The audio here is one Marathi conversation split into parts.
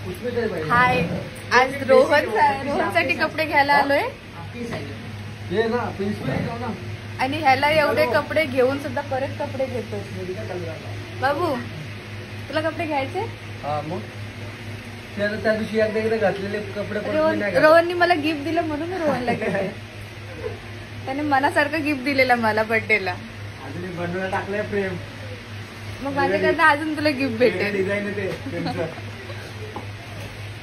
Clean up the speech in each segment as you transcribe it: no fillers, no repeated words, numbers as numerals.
हाय, आज रोहनसाठी कपडे घ्यायला आलोय आणि ह्याला एवढे कपडे घेऊन सुद्धा परत कपडे घेतोय. बाबू तुला कपडे घ्यायचे? त्या दिवशी एकदा घातलेले कपडे रोहननी मला गिफ्ट दिलं म्हणून मी रोहनला घेते. त्याने मनासारखं गिफ्ट दिलेलं मला बर्थडेला. अजून बंडूला टाकलंय प्रेम. मग माझ्याकडनं अजून तुला गिफ्ट भेटेल. डिझाईन ते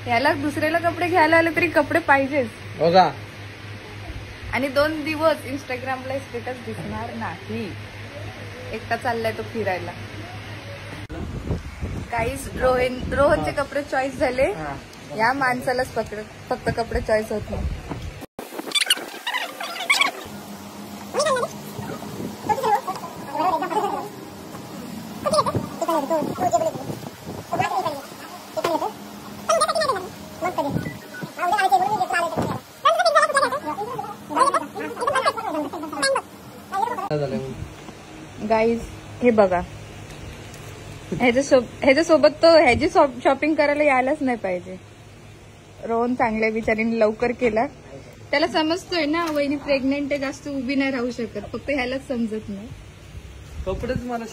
याला दुसऱ्याला कपडे घ्यायला आले तरी कपडे पाहिजेच हो का. आणि 2 दिवस इंस्टाग्रामला स्टेटस दिसणार नाही. एकटा चाललाय तो फिरायला. गाईज रोहनचे कपडे चॉईस झाले. या माणसालाच फक्त कपडे चॉईस होत नाही. गाईज हे बघा, ह्याच्यासोबत तो ह्याची शॉपिंग करायला यायलाच नाही पाहिजे. रोहन चांगल्या बिचारीने लवकर केला. त्याला समजतोय ना वहिनी प्रेग्नेंट आहे, जास्त उभी नाही राहू शकत. फक्त ह्यालाच समजत नाही. कपडेच मला